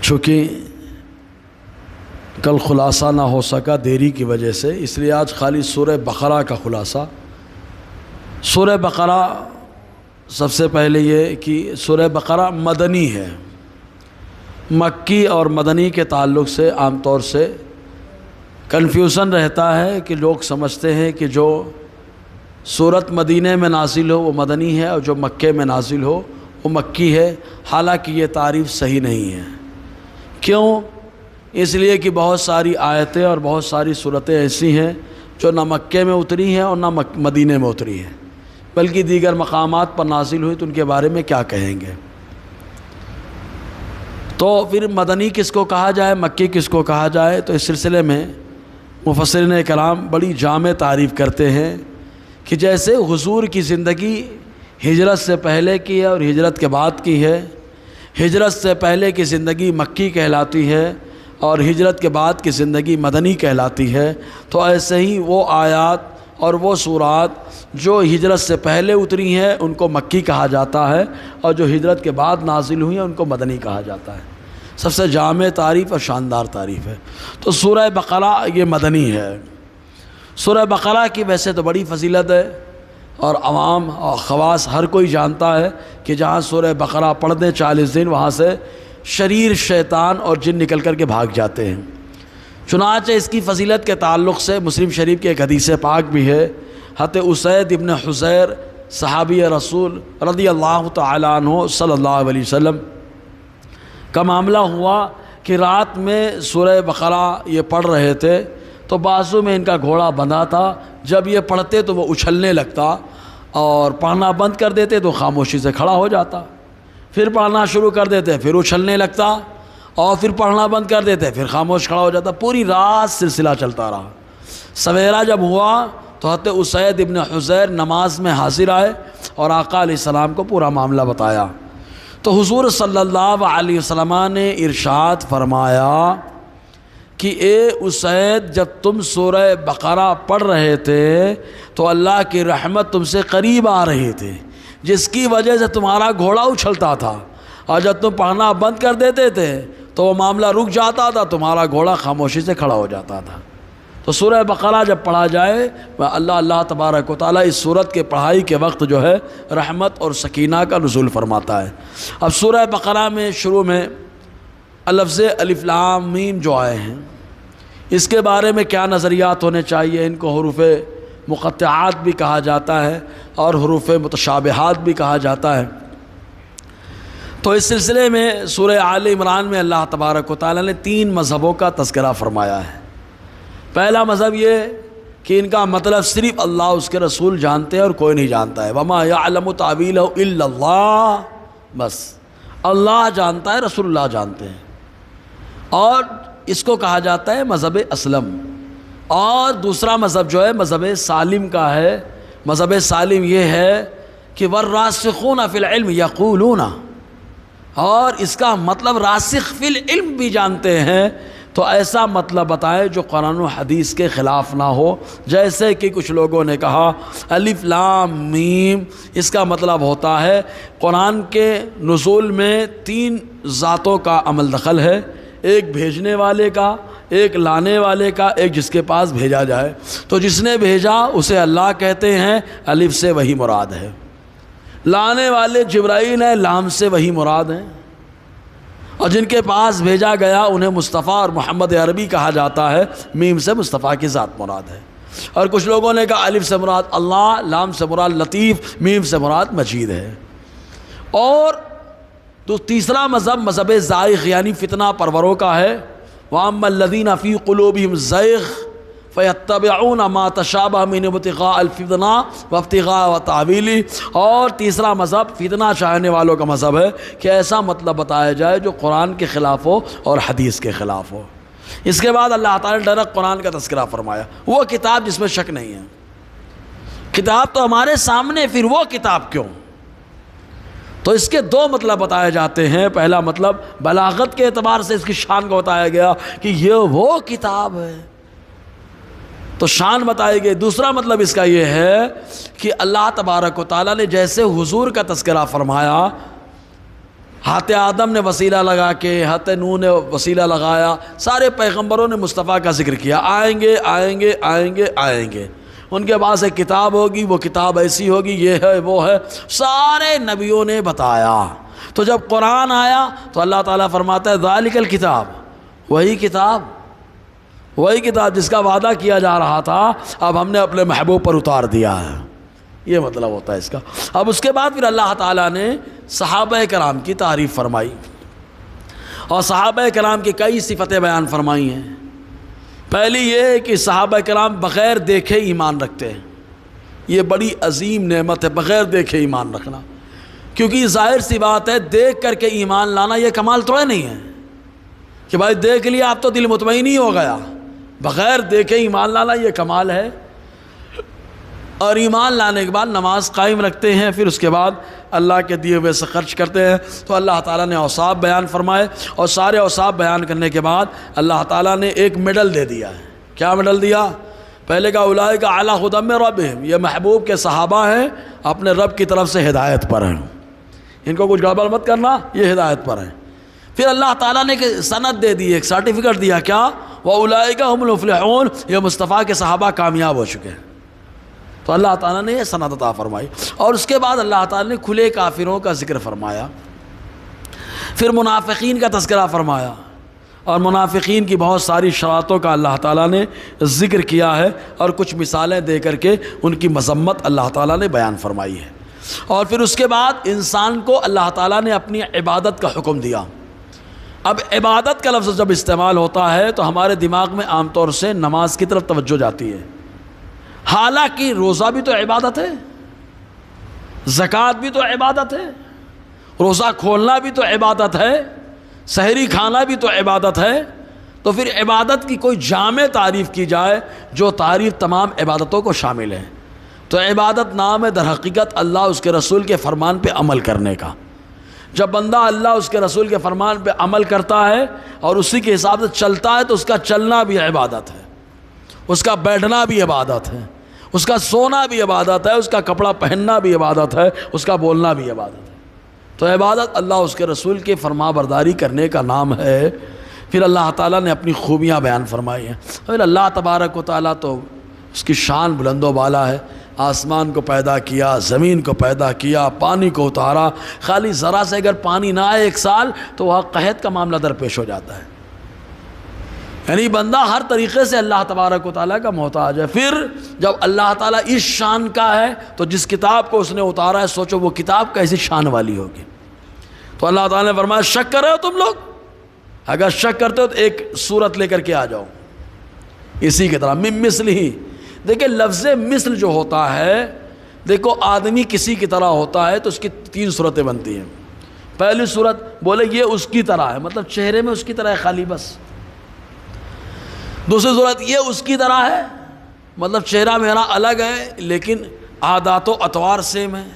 چونکہ کل خلاصہ نہ ہو سکا دیری کی وجہ سے، اس لیے آج خالی سورہ بقرہ کا خلاصہ۔ سورہ بقرہ سب سے پہلے یہ کہ سورہ بقرہ مدنی ہے۔ مکی اور مدنی کے تعلق سے عام طور سے کنفیوژن رہتا ہے کہ لوگ سمجھتے ہیں کہ جو سورت مدینہ میں نازل ہو وہ مدنی ہے اور جو مکے میں نازل ہو وہ مکی ہے، حالانکہ یہ تعریف صحیح نہیں ہے۔ کیوں؟ اس لیے کہ بہت ساری آیتیں اور بہت ساری صورتیں ایسی ہیں جو نہ مکے میں اتری ہیں اور نہ مدینہ میں اتری ہیں، بلکہ دیگر مقامات پر نازل ہوئی، تو ان کے بارے میں کیا کہیں گے۔ تو پھر مدنی کس کو کہا جائے، مکی کس کو کہا جائے، تو اس سلسلے میں مفسرین کرام بڑی جامع تعریف کرتے ہیں کہ جیسے حضور کی زندگی ہجرت سے پہلے کی ہے اور ہجرت کے بعد کی ہے، ہجرت سے پہلے کی زندگی مکی کہلاتی ہے اور ہجرت کے بعد کی زندگی مدنی کہلاتی ہے، تو ایسے ہی وہ آیات اور وہ سورات جو ہجرت سے پہلے اتری ہیں ان کو مکی کہا جاتا ہے، اور جو ہجرت کے بعد نازل ہوئی ہیں ان کو مدنی کہا جاتا ہے۔ سب سے جامع تعریف اور شاندار تعریف ہے۔ تو سورہ بقرہ یہ مدنی ہے۔ سورہ بقرہ کی ویسے تو بڑی فضیلت ہے اور عوام اور خواص ہر کوئی جانتا ہے کہ جہاں سورہ بقرہ پڑھ دیں 40 دن وہاں سے شریر شیطان اور جن نکل کر کے بھاگ جاتے ہیں۔ چنانچہ اس کی فضیلت کے تعلق سے مسلم شریف کی ایک حدیث پاک بھی ہے۔ حضرت اسید ابن حضیر صحابی رسول رضی اللہ تعالیٰ عنہ صلی اللہ علیہ وسلم کا معاملہ ہوا کہ رات میں سورہ بقرہ یہ پڑھ رہے تھے تو بازو میں ان کا گھوڑا بندھا تھا، جب یہ پڑھتے تو وہ اچھلنے لگتا اور پڑھنا بند کر دیتے تو خاموشی سے کھڑا ہو جاتا، پھر پڑھنا شروع کر دیتے پھر اچھلنے لگتا اور پھر پڑھنا بند کر دیتے پھر خاموش کھڑا ہو جاتا۔ پوری رات سلسلہ چلتا رہا۔ سویرا جب ہوا تو حضرت اسید ابن حضیر نماز میں حاضر آئے اور آقا علیہ السلام کو پورا معاملہ بتایا، تو حضور صلی اللہ علیہ وسلم نے ارشاد فرمایا کہ اے اسید، جب تم سورہ بقرہ پڑھ رہے تھے تو اللہ کی رحمت تم سے قریب آ رہی تھی، جس کی وجہ سے تمہارا گھوڑا اچھلتا تھا، اور جب تم پڑھنا بند کر دیتے تھے تو وہ معاملہ رک جاتا تھا، تمہارا گھوڑا خاموشی سے کھڑا ہو جاتا تھا۔ تو سورہ بقرہ جب پڑھا جائے اللہ تبارک و تعالیٰ اس سورت کے پڑھائی کے وقت جو ہے رحمت اور سکینہ کا نزول فرماتا ہے۔ اب سورہ بقرہ میں شروع میں لفظ الف لام میم جو آئے ہیں اس کے بارے میں کیا نظریات ہونے چاہیے۔ ان کو حروف مقطعات بھی کہا جاتا ہے اور حروف متشابہات بھی کہا جاتا ہے۔ تو اس سلسلے میں سورہ آل عمران میں اللہ تبارک و تعالیٰ نے 3 مذہبوں کا تذکرہ فرمایا ہے۔ پہلا مذہب یہ کہ ان کا مطلب صرف اللہ اس کے رسول جانتے ہیں اور کوئی نہیں جانتا ہے، وما یعلم تاویلہ الا اللہ، بس اللہ جانتا ہے، رسول اللہ جانتے ہیں، اور اس کو کہا جاتا ہے مذہب اسلم۔ اور دوسرا مذہب جو ہے مذہب سالم کا ہے۔ مذہب سالم یہ ہے کہ والراسخون فی العلم یقولون، اور اس کا مطلب راسخ فی العلم بھی جانتے ہیں، تو ایسا مطلب بتائے جو قرآن و حدیث کے خلاف نہ ہو۔ جیسے کہ کچھ لوگوں نے کہا الف لام میم اس کا مطلب ہوتا ہے قرآن کے نزول میں 3 ذاتوں کا عمل دخل ہے، ایک بھیجنے والے کا، ایک لانے والے کا، ایک جس کے پاس بھیجا جائے، تو جس نے بھیجا اسے اللہ کہتے ہیں، الف سے وہی مراد ہے۔ لانے والے جبرائیل ہیں، لام سے وہی مراد ہیں، اور جن کے پاس بھیجا گیا انہیں مصطفیٰ اور محمد عربی کہا جاتا ہے، میم سے مصطفیٰ کی ذات مراد ہے۔ اور کچھ لوگوں نے کہا الف سے مراد اللہ، لام سے مراد لطیف، میم سے مراد مجید ہے۔ اور تو تیسرا مذہب مذہب زائغ یعنی فتنہ پروروں کا ہے، وَأَمَّا الَّذِينَ فِي قُلُوبِهِمْ زَيْغٌ فَيَتَّبِعُونَ مَا تَشَابَهَ مِنْهُ ابْتِغَاءَ الْفِتْنَةِ وَابْتِغَاءَ تَأْوِيلِهِ۔ اور تیسرا مذہب فتنہ چاہنے والوں کا مذہب ہے کہ ایسا مطلب بتایا جائے جو قرآن کے خلاف ہو اور حدیث کے خلاف ہو۔ اس کے بعد اللہ تعالیٰ نے ڈائریکٹ قرآن کا تذکرہ فرمایا، وہ کتاب جس میں شک نہیں ہے۔ کتاب تو ہمارے سامنے، پھر وہ کتاب کیوں؟ تو اس کے 2 مطلب بتائے جاتے ہیں۔ پہلا مطلب بلاغت کے اعتبار سے اس کی شان کو بتایا گیا کہ یہ وہ کتاب ہے، تو شان بتائی گئی۔ دوسرا مطلب اس کا یہ ہے کہ اللہ تبارک و تعالیٰ نے جیسے حضور کا تذکرہ فرمایا ہاتھ آدم نے وسیلہ لگا کے، ہاتھ نوح نے وسیلہ لگایا، سارے پیغمبروں نے مصطفیٰ کا ذکر کیا، آئیں گے آئیں گے آئیں گے آئیں گے، ان کے پاس ایک کتاب ہوگی، وہ کتاب ایسی ہوگی، یہ ہے وہ ہے، سارے نبیوں نے بتایا۔ تو جب قرآن آیا تو اللہ تعالیٰ فرماتا ہے ذالک الکتاب، وہی کتاب جس کا وعدہ کیا جا رہا تھا اب ہم نے اپنے محبوب پر اتار دیا ہے، یہ مطلب ہوتا ہے اس کا۔ اب اس کے بعد پھر اللہ تعالیٰ نے صحابہ کرام کی تعریف فرمائی، اور صحابہ کرام کی کئی صفتیں بیان فرمائی ہیں۔ پہلی یہ ہے کہ صحابہ کرام بغیر دیکھے ایمان رکھتے ہیں، یہ بڑی عظیم نعمت ہے بغیر دیکھے ایمان رکھنا، کیونکہ ظاہر سی بات ہے دیکھ کر کے ایمان لانا یہ کمال تھوڑا نہیں ہے کہ بھائی دیکھ لیا اب تو دل مطمئن ہی ہو گیا، بغیر دیکھے ایمان لانا یہ کمال ہے۔ اور ایمان لانے کے بعد نماز قائم رکھتے ہیں، پھر اس کے بعد اللہ کے دیے ہوئے سے خرچ کرتے ہیں۔ تو اللہ تعالیٰ نے اوصاف بیان فرمائے، اور سارے اوصاف بیان کرنے کے بعد اللہ تعالیٰ نے ایک میڈل دے دیا ہے۔ کیا میڈل دیا؟ پہلے کا اولئک علی ھدی من ربہم، یہ محبوب کے صحابہ ہیں، اپنے رب کی طرف سے ہدایت پر ہیں، ان کو کچھ گڑبڑ مت کرنا، یہ ہدایت پر ہیں۔ پھر اللہ تعالیٰ نے ایک سند دے دی، ایک سرٹیفکیٹ دیا، کیا؟ وَأُولَئِكَ هُمُ الْمُفْلِحُونَ، یہ مصطفیٰ کے صحابہ کامیاب ہو چکے ہیں۔ تو اللہ تعالیٰ نے یہ سند عطا فرمائی، اور اس کے بعد اللہ تعالیٰ نے کھلے کافروں کا ذکر فرمایا، پھر منافقین کا تذکرہ فرمایا، اور منافقین کی بہت ساری شرائطوں کا اللہ تعالیٰ نے ذکر کیا ہے، اور کچھ مثالیں دے کر کے ان کی مذمت اللہ تعالیٰ نے بیان فرمائی ہے۔ اور پھر اس کے بعد انسان کو اللہ تعالیٰ نے اپنی عبادت کا حکم دیا۔ اب عبادت کا لفظ جب استعمال ہوتا ہے تو ہمارے دماغ میں عام طور سے نماز کی طرف توجہ جاتی ہے، حالانکہ روزہ بھی تو عبادت ہے، زکوٰۃ بھی تو عبادت ہے، روزہ کھولنا بھی تو عبادت ہے، سحری کھانا بھی تو عبادت ہے۔ تو پھر عبادت کی کوئی جامع تعریف کی جائے جو تعریف تمام عبادتوں کو شامل ہے، تو عبادت نام ہے در حقیقت اللہ اس کے رسول کے فرمان پہ عمل کرنے کا۔ جب بندہ اللہ اس کے رسول کے فرمان پہ عمل کرتا ہے اور اسی کے حساب سے چلتا ہے تو اس کا چلنا بھی عبادت ہے، اس کا بیٹھنا بھی عبادت ہے، اس کا سونا بھی عبادت ہے، اس کا کپڑا پہننا بھی عبادت ہے، اس کا بولنا بھی عبادت ہے۔ تو عبادت اللہ اس کے رسول کے فرما برداری کرنے کا نام ہے۔ پھر اللہ تعالیٰ نے اپنی خوبیاں بیان فرمائی ہیں۔ پھر اللہ تبارک و تعالیٰ تو اس کی شان بلند و بالا ہے، آسمان کو پیدا کیا، زمین کو پیدا کیا، پانی کو اتارا، خالی ذرا سے اگر پانی نہ آئے ایک سال تو وہاں قحط کا معاملہ درپیش ہو جاتا ہے۔ یعنی بندہ ہر طریقے سے اللہ تبارک و تعالیٰ کا محتاج ہے۔ پھر جب اللہ تعالیٰ اس شان کا ہے تو جس کتاب کو اس نے اتارا ہے سوچو وہ کتاب کیسی شان والی ہوگی۔ تو اللہ تعالیٰ نے فرمایا شک کر رہے ہو تم لوگ؟ اگر شک کرتے ہو تو ایک صورت لے کر کے آ جاؤ اسی کی طرح، من مثلہ۔ دیکھیں لفظ مثل جو ہوتا ہے، دیکھو آدمی کسی کی طرح ہوتا ہے تو اس کی 3 صورتیں بنتی ہیں۔ پہلی صورت بولے یہ اس کی طرح ہے، مطلب چہرے میں اس کی طرح ہے خالی بس۔ دوسری صورت یہ اس کی طرح ہے، مطلب چہرہ میرا الگ ہے لیکن عادات و اطوار سیم ہے۔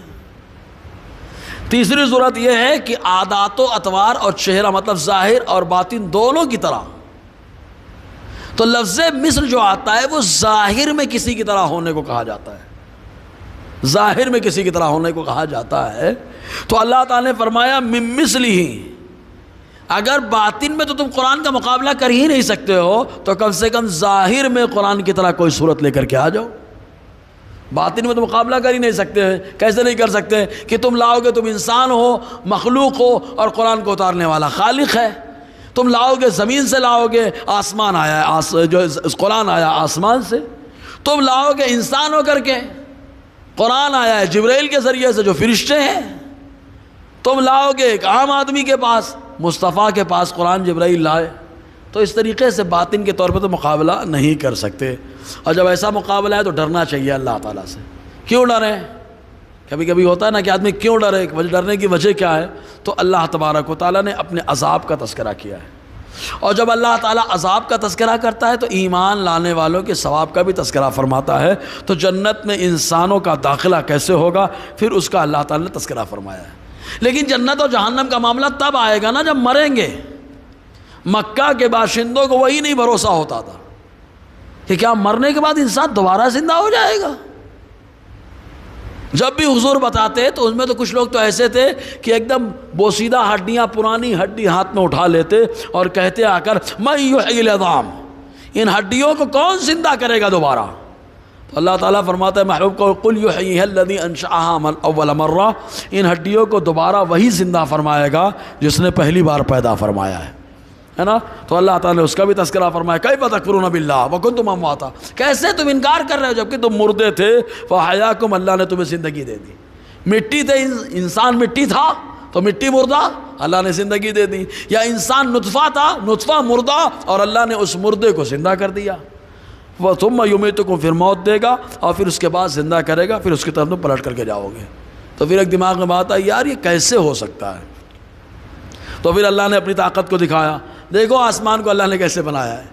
تیسری صورت یہ ہے کہ عادات و اطوار اور چہرہ مطلب ظاہر اور باطن دونوں کی طرح۔ تو لفظ مثل جو آتا ہے وہ ظاہر میں کسی کی طرح ہونے کو کہا جاتا ہے، ظاہر میں کسی کی طرح ہونے کو کہا جاتا ہے۔ تو اللہ تعالیٰ نے فرمایا من مثلہ، اگر باطن میں تو تم قرآن کا مقابلہ کر ہی نہیں سکتے ہو تو کم سے کم ظاہر میں قرآن کی طرح کوئی صورت لے کر کے آ جاؤ۔ باطن میں تو مقابلہ کر ہی نہیں سکتے، کیسے نہیں کر سکتے کہ تم لاؤ گے تم انسان ہو، مخلوق ہو، اور قرآن کو اتارنے والا خالق ہے۔ تم لاؤ گے زمین سے، لاؤ گے آسمان آیا ہے، جو قرآن آیا آسمان سے۔ تم لاؤ گے انسان ہو کر کے، قرآن آیا ہے جبرائیل کے ذریعے سے جو فرشتے ہیں۔ تم لاؤ گے ایک عام آدمی کے پاس، مصطفیٰ کے پاس قرآن جبرائیل لائے۔ تو اس طریقے سے باطن کے طور پہ تو مقابلہ نہیں کر سکتے، اور جب ایسا مقابلہ ہے تو ڈرنا چاہیے اللہ تعالیٰ سے۔ کیوں ڈریں؟ کبھی کبھی ہوتا ہے نا کہ آدمی کیوں ڈرے، ڈرنے کی وجہ کیا ہے؟ تو اللہ تبارک و تعالیٰ نے اپنے عذاب کا تذکرہ کیا ہے، اور جب اللہ تعالیٰ عذاب کا تذکرہ کرتا ہے تو ایمان لانے والوں کے ثواب کا بھی تذکرہ فرماتا ہے۔ تو جنت میں انسانوں کا داخلہ کیسے ہوگا پھر اس کا اللہ تعالیٰ نے تذکرہ فرمایا ہے۔ لیکن جنت اور جہنم کا معاملہ تب آئے گا نا جب مریں گے۔ مکہ کے باشندوں کو وہی نہیں بھروسہ ہوتا تھا کہ کیا مرنے کے بعد انسان دوبارہ زندہ ہو جائے گا؟ جب بھی حضور بتاتے تو اس میں تو کچھ لوگ تو ایسے تھے کہ ایک دم بوسیدہ ہڈیاں، پرانی ہڈی ہاتھ میں اٹھا لیتے اور کہتے آ کر من یحیی العظام، ان ہڈیوں کو کون زندہ کرے گا دوبارہ؟ تو اللہ تعالیٰ فرماتا ہے محبوب کو قل یحییھا الذی انشأھا اول مرہ، ان ہڈیوں کو دوبارہ وہی زندہ فرمائے گا جس نے پہلی بار پیدا فرمایا ہے نا؟ تو اللہ تعالیٰ نے اس کا بھی تذکرہ فرمایا کیف تکفرون باللہ وکنتم امواتا، کیسے تم انکار کر رہے ہو جبکہ تم مردے تھے، فاحیاکم، اللہ نے تمہیں زندگی دے دی۔ مٹی تھے، انسان مٹی تھا تو مٹی مردہ، اللہ نے زندگی دے دی، یا انسان نطفہ تھا، نطفہ مردہ، اور اللہ نے اس مردے کو زندہ کر دیا۔ وہ ثم یمیتکم، پھر موت دے گا اور پھر اس کے بعد زندہ کرے گا، پھر اس کی طرف تم پلٹ کر کے جاؤ گے۔ تو پھر ایک دماغ میں بات آئی یار یہ کیسے ہو سکتا ہے؟ تو پھر اللہ نے اپنی طاقت کو دکھایا، دیکھو آسمان کو اللہ نے کیسے بنایا ہے،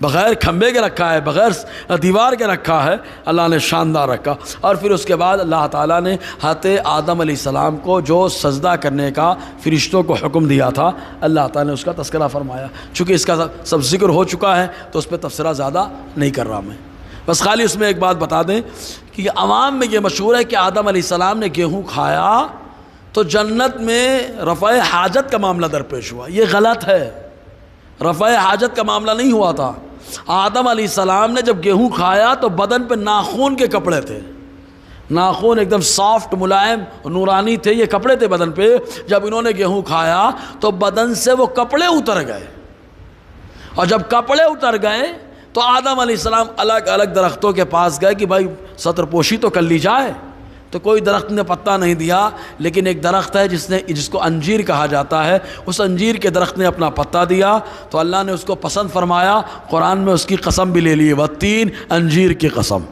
بغیر کھمبے کے رکھا ہے، بغیر دیوار کے رکھا ہے، اللہ نے شاندار رکھا۔ اور پھر اس کے بعد اللہ تعالیٰ نے حضرت آدم علیہ السلام کو جو سجدہ کرنے کا فرشتوں کو حکم دیا تھا، اللہ تعالیٰ نے اس کا تذکرہ فرمایا۔ چونکہ اس کا سب ذکر ہو چکا ہے تو اس پہ تبصرہ زیادہ نہیں کر رہا میں، بس خالی اس میں ایک بات بتا دیں کہ عوام میں یہ مشہور ہے کہ آدم علیہ السلام نے گیہوں کھایا تو جنت میں رفع حاجت کا معاملہ درپیش ہوا۔ یہ غلط ہے، رفع حاجت کا معاملہ نہیں ہوا تھا۔ آدم علیہ السلام نے جب گیہوں کھایا تو بدن پہ ناخون کے کپڑے تھے، ناخون ایک دم سافٹ، ملائم، نورانی تھے، یہ کپڑے تھے بدن پہ۔ جب انہوں نے گیہوں کھایا تو بدن سے وہ کپڑے اتر گئے، اور جب کپڑے اتر گئے تو آدم علیہ السلام الگ الگ درختوں کے پاس گئے کہ بھائی سطر پوشی تو کر لی جائے، تو کوئی درخت نے پتہ نہیں دیا، لیکن ایک درخت ہے جس کو انجیر کہا جاتا ہے، اس انجیر کے درخت نے اپنا پتہ دیا تو اللہ نے اس کو پسند فرمایا، قرآن میں اس کی قسم بھی لے لی، والتین، انجیر کی قسم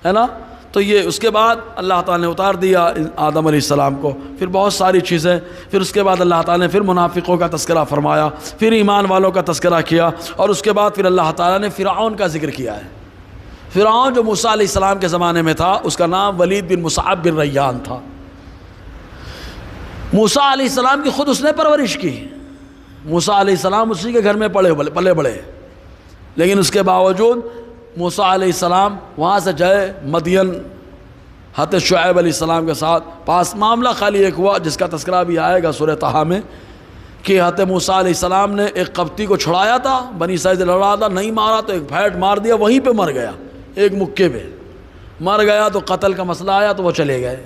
ہے نا۔ تو یہ اس کے بعد اللہ تعالیٰ نے اتار دیا آدم علیہ السلام کو، پھر بہت ساری چیزیں، پھر اس کے بعد اللہ تعالیٰ نے پھر منافقوں کا تذکرہ فرمایا، پھر ایمان والوں کا تذکرہ کیا، اور اس کے بعد پھر اللہ تعالیٰ نے فرعون کا ذکر کیا ہے۔ فرعون جو موسیٰ علیہ السلام کے زمانے میں تھا، اس کا نام ولید بن مصعب بن ریان تھا۔ موسیٰ علیہ السلام کی خود اس نے پرورش کی، موسیٰ علیہ السلام اسی کے گھر میں پلے بڑے، لیکن اس کے باوجود موسیٰ علیہ السلام وہاں سے جائے مدین حضرت شعیب علیہ السلام کے ساتھ پاس۔ معاملہ خالی ایک ہوا جس کا تذکرہ بھی آئے گا سورہ طٰہٰ میں، کہ حضرت موسیٰ علیہ السلام نے ایک قبطی کو چھڑایا تھا، بنی اسرائیل سے لڑا تھا، نہیں مارا تو ایک پھیٹ مار دیا، وہیں پہ مر گیا، ایک مکے پہ مر گیا۔ تو قتل کا مسئلہ آیا تو وہ چلے گئے۔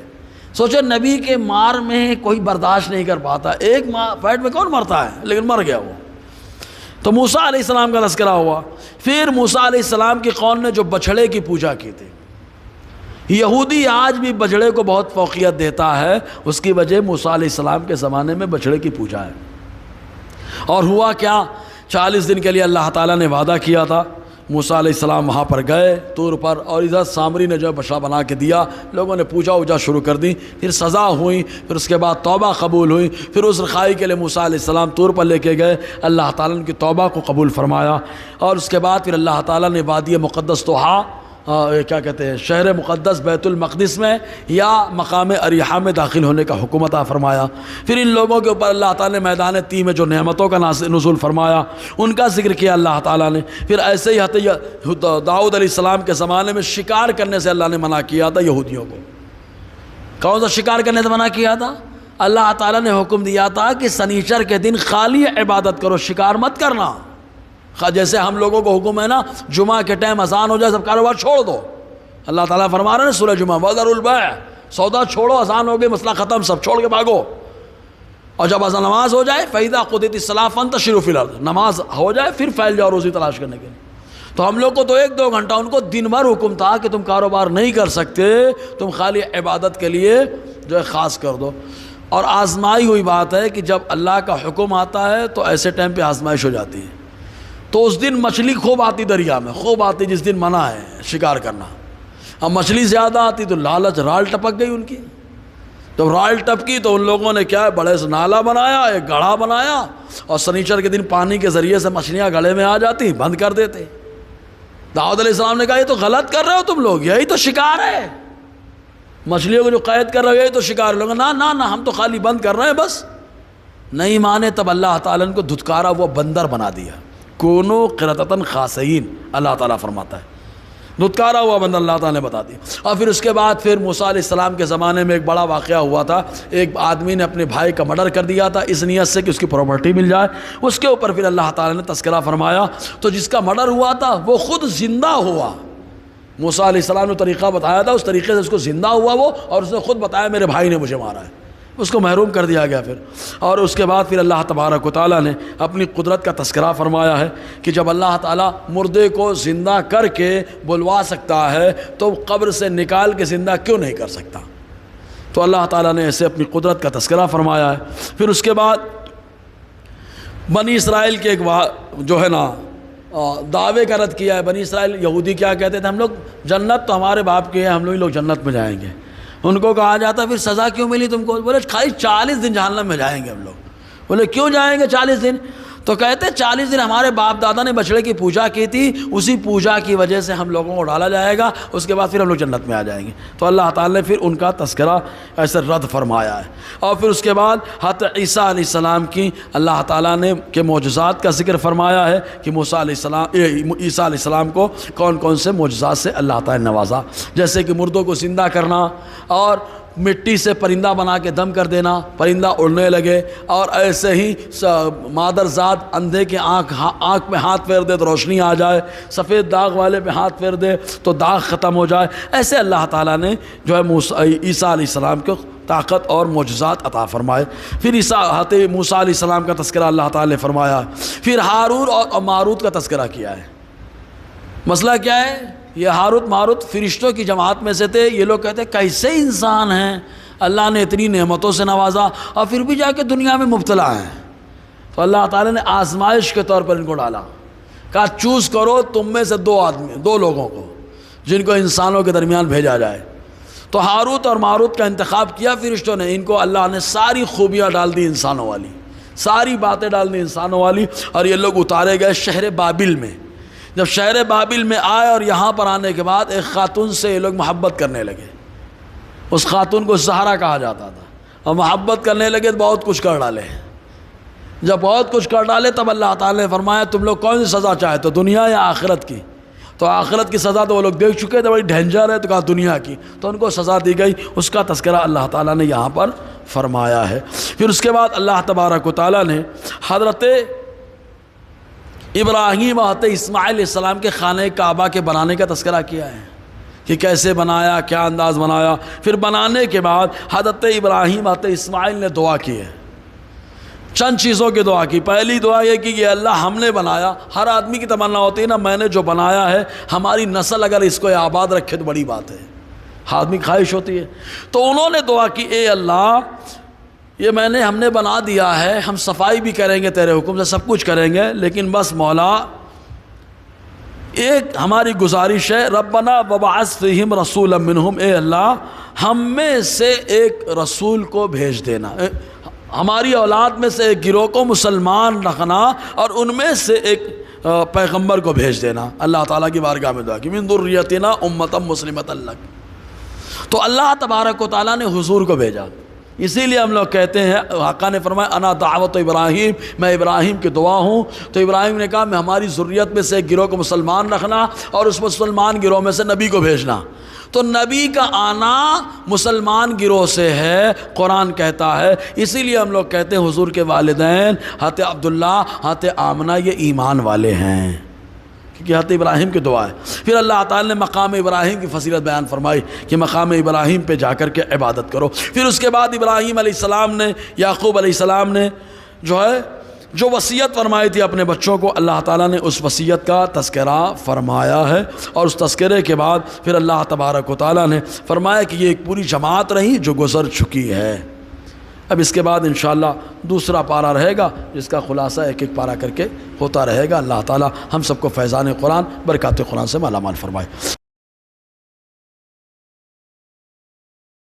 سوچے نبی کے مار میں کوئی برداشت نہیں کر پاتا، ایک پھیٹ میں کون مرتا ہے، لیکن مر گیا وہ۔ تو موسیٰ علیہ السلام کا تذکرہ ہوا۔ پھر موسیٰ علیہ السلام کی قوم نے جو بچھڑے کی پوجا کی تھی، یہودی آج بھی بچھڑے کو بہت فوقیت دیتا ہے، اس کی وجہ موسیٰ علیہ السلام کے زمانے میں بچھڑے کی پوجا ہے۔ اور ہوا کیا، 40 دن کے لیے اللہ تعالیٰ نے وعدہ کیا تھا، موسیٰ علیہ السلام وہاں پر گئے طور پر، اور ادھر سامری نے جو بچڑا بنا کے دیا، لوگوں نے پوجا ووجا شروع کر دی، پھر سزا ہوئی، پھر اس کے بعد توبہ قبول ہوئی، پھر اس رخائی کے لیے موسیٰ علیہ السلام طور پر لے کے گئے، اللہ تعالیٰ نے ان کی توبہ کو قبول فرمایا، اور اس کے بعد پھر اللہ تعالیٰ نے وادی مقدس طحا، کیا کہتے ہیں، شہر مقدس بیت المقدس میں یا مقام اریحہ میں داخل ہونے کا حکم عطا فرمایا۔ پھر ان لوگوں کے اوپر اللہ تعالیٰ نے میدان تی میں جو نعمتوں کا نزول فرمایا ان کا ذکر کیا اللہ تعالیٰ نے۔ پھر ایسے ہی داؤد علیہ السلام کے زمانے میں شکار کرنے سے اللہ نے منع کیا تھا یہودیوں کو۔ کون سا شکار کرنے سے منع کیا تھا؟ اللہ تعالیٰ نے حکم دیا تھا کہ سنیچر کے دن خالی عبادت کرو، شکار مت کرنا۔ جیسے ہم لوگوں کو حکم ہے نا جمعہ کے ٹائم اذان ہو جائے سب کاروبار چھوڑ دو، اللہ تعالیٰ فرما رہے ہیں سورہ جمعہ وَذَرُوا الْبَيْعَ، سودا چھوڑو، اذان ہو گئی مسئلہ ختم، سب چھوڑ کے بھاگو۔ اور جب اذان نماز ہو جائے فَإِذَا قُضِيَتِ الصَّلَاةُ فَانتَشِرُوا فِي الْأَرْضِ، نماز ہو جائے پھر پھیل جاؤ روزی تلاش کرنے کے لیے۔ تو ہم لوگ کو تو 1-2 گھنٹہ، ان کو دن بھر حکم تھا کہ تم کاروبار نہیں کر سکتے، تم خالی عبادت کے لیے جو ہے خاص کر دو۔ اور آزمائی ہوئی بات ہے کہ جب اللہ کا حکم آتا ہے تو ایسے ٹائم پہ آزمائش ہو جاتی ہے۔ تو اس دن مچھلی خوب آتی دریا میں، خوب آتی جس دن منع ہے شکار کرنا۔ اب مچھلی زیادہ آتی تو لالچ، رال ٹپک گئی ان کی۔ جب رال ٹپکی تو ان لوگوں نے کیا ہے بڑے سے نالا بنایا، ایک گڑھا بنایا، اور سنیچر کے دن پانی کے ذریعے سے مچھلیاں گڑھے میں آ جاتی، بند کر دیتے۔ داؤد علیہ السلام نے کہا یہ تو غلط کر رہے ہو تم لوگ، یہی تو شکار ہے، مچھلیوں کو جو قید کر رہے ہو یہی تو شکار۔ لوگ نہ نہ نہ، ہم تو خالی بند کر رہے ہیں بس۔ نہیں مانے، تب اللہ تعالیٰ نے ان کو دھتکارا، وہ بندر بنا دیا۔ کونو قردۃ خاسئین، اللہ تعالیٰ فرماتا ہے دھتکارا ہوا بندہ اللہ تعالیٰ نے بتا دیا۔ اور پھر اس کے بعد پھر موسیٰ علیہ السلام کے زمانے میں ایک بڑا واقعہ ہوا تھا، ایک آدمی نے اپنے بھائی کا مرڈر کر دیا تھا اس نیت سے کہ اس کی پراپرٹی مل جائے، اس کے اوپر پھر اللہ تعالیٰ نے تذکرہ فرمایا۔ تو جس کا مرڈر ہوا تھا وہ خود زندہ ہوا، موسیٰ علیہ السلام نے طریقہ بتایا تھا، اس طریقے سے اس کو زندہ ہوا وہ، اور اس نے خود بتایا میرے بھائی نے مجھے مارا ہے، اس کو محروم کر دیا گیا پھر۔ اور اس کے بعد پھر اللہ تبارک و تعالیٰ نے اپنی قدرت کا تذکرہ فرمایا ہے کہ جب اللہ تعالیٰ مردے کو زندہ کر کے بلوا سکتا ہے تو قبر سے نکال کے زندہ کیوں نہیں کر سکتا؟ تو اللہ تعالیٰ نے ایسے اپنی قدرت کا تذکرہ فرمایا ہے۔ پھر اس کے بعد بنی اسرائیل کے ایک جو ہے نا دعوے کا رد کیا ہے۔ بنی اسرائیل یہودی کیا کہتے تھے؟ ہم لوگ جنت تو ہمارے باپ کی ہے، ہم لوگ جنت میں جائیں گے۔ ان کو کہا جاتا پھر سزا کیوں ملی تم کو؟ بولے خالی 40 دن جہنم میں جائیں گے ہم لوگ۔ بولے کیوں جائیں گے 40 دن؟ تو کہتے 40 دن ہمارے باپ دادا نے بچڑے کی پوجا کی تھی، اسی پوجا کی وجہ سے ہم لوگوں کو ڈالا جائے گا، اس کے بعد پھر ہم لوگ جنت میں آ جائیں گے۔ تو اللہ تعالیٰ نے پھر ان کا تذکرہ ایسے رد فرمایا ہے۔ اور پھر اس کے بعد حضرت عیسیٰ علیہ السلام کی اللہ تعالیٰ نے کے معجزات کا ذکر فرمایا ہے کہ عیسیٰ علیہ السلام کو کون کون سے معجزات سے اللہ تعالیٰ نے نوازا، جیسے کہ مردوں کو زندہ کرنا، اور مٹی سے پرندہ بنا کے دم کر دینا، پرندہ اڑنے لگے، اور ایسے ہی مادر ذات اندھے کے آنکھ میں ہاتھ پھیر دے تو روشنی آ جائے، سفید داغ والے پہ ہاتھ پھیر دے تو داغ ختم ہو جائے۔ ایسے اللہ تعالیٰ نے جو ہے عیسیٰ علیہ السلام کو طاقت اور معجزات عطا فرمائے۔ پھر حضرت موسیٰ علیہ السلام کا تذکرہ اللہ تعالیٰ نے فرمایا۔ پھر ہاروت اور ماروت کا تذکرہ کیا ہے۔ مسئلہ کیا ہے؟ یہ ہاروت ماروت فرشتوں کی جماعت میں سے تھے۔ یہ لوگ کہتے ہیں کیسے انسان ہیں، اللہ نے اتنی نعمتوں سے نوازا اور پھر بھی جا کے دنیا میں مبتلا ہیں۔ تو اللہ تعالیٰ نے آزمائش کے طور پر ان کو ڈالا، کہا چوز کرو تم میں سے دو لوگوں کو جن کو انسانوں کے درمیان بھیجا جائے۔ تو ہاروت اور ماروت کا انتخاب کیا فرشتوں نے۔ ان کو اللہ نے ساری خوبیاں ڈال دی انسانوں والی، ساری باتیں ڈال دی انسانوں والی، اور یہ لوگ اتارے گئے شہر بابل میں۔ جب شہر بابل میں آئے اور یہاں پر آنے کے بعد ایک خاتون سے یہ لوگ محبت کرنے لگے، اس خاتون کو زہرا کہا جاتا تھا، اور محبت کرنے لگے تو بہت کچھ کر ڈالے۔ جب بہت کچھ کر ڈالے تب اللہ تعالیٰ نے فرمایا تم لوگ کون سی سزا چاہتے ہو، دنیا یا آخرت کی؟ تو آخرت کی سزا تو وہ لوگ دیکھ چکے تھے، بڑی ڈینجر ہے، تو کہا دنیا کی، تو ان کو سزا دی گئی۔ اس کا تذکرہ اللہ تعالیٰ نے یہاں پر فرمایا ہے۔ پھر اس کے بعد اللہ تبارک و تعالیٰ نے حضرت ابراہیم اور حضرت اسماعیل علیہ السلام کے خانہ کعبہ کے بنانے کا تذکرہ کیا ہے کہ کیسے بنایا، کیا انداز بنایا۔ پھر بنانے کے بعد حضرت ابراہیم حضرت اسماعیل نے دعا کی ہے، چند چیزوں کی دعا کی۔ پہلی دعا یہ کہ یہ اللہ ہم نے بنایا، ہر آدمی کی تمنا ہوتی ہے نا میں نے جو بنایا ہے ہماری نسل اگر اس کو آباد رکھے تو بڑی بات ہے، آدمی کی خواہش ہوتی ہے۔ تو انہوں نے دعا کی اے اللہ یہ ہم نے بنا دیا ہے، ہم صفائی بھی کریں گے تیرے حکم سے، سب کچھ کریں گے، لیکن بس مولا ایک ہماری گزارش ہے، ربنا وبعث فیہم رسولا منہم، اے اللہ ہم میں سے ایک رسول کو بھیج دینا، ہماری اولاد میں سے ایک گروہ کو مسلمان رکھنا اور ان میں سے ایک پیغمبر کو بھیج دینا۔ اللہ تعالیٰ کی بارگاہ میں دعا کی من ذریتنا امۃ مسلمۃ لک۔ تو اللہ تبارک و تعالیٰ نے حضور کو بھیجا، اسی لیے ہم لوگ کہتے ہیں آقا نے فرمایا انا دعوت ابراہیم، میں ابراہیم کی دعا ہوں۔ تو ابراہیم نے کہا میں ہماری ذریت میں سے ایک گروہ کو مسلمان رکھنا اور اس مسلمان گروہ میں سے نبی کو بھیجنا۔ تو نبی کا آنا مسلمان گروہ سے ہے، قرآن کہتا ہے۔ اسی لیے ہم لوگ کہتے ہیں حضور کے والدین حضرت عبداللہ حضرت آمنہ یہ ایمان والے ہیں، کیونکہ حضرت ابراہیم کی دعا ہے۔ پھر اللہ تعالی نے مقام ابراہیم کی فضیلت بیان فرمائی کہ مقام ابراہیم پہ جا کر کے عبادت کرو۔ پھر اس کے بعد ابراہیم علیہ السلام نے، یعقوب علیہ السلام نے جو وصیت فرمائی تھی اپنے بچوں کو، اللہ تعالیٰ نے اس وصیت کا تذکرہ فرمایا ہے، اور اس تذکرے کے بعد پھر اللہ تبارک و تعالیٰ نے فرمایا کہ یہ ایک پوری جماعت رہی جو گزر چکی ہے۔ اب اس کے بعد انشاءاللہ دوسرا پارہ رہے گا جس کا خلاصہ ایک ایک پارہ کر کے ہوتا رہے گا۔ اللہ تعالیٰ ہم سب کو فیضان قرآن برکات قرآن سے مالا مال فرمائے۔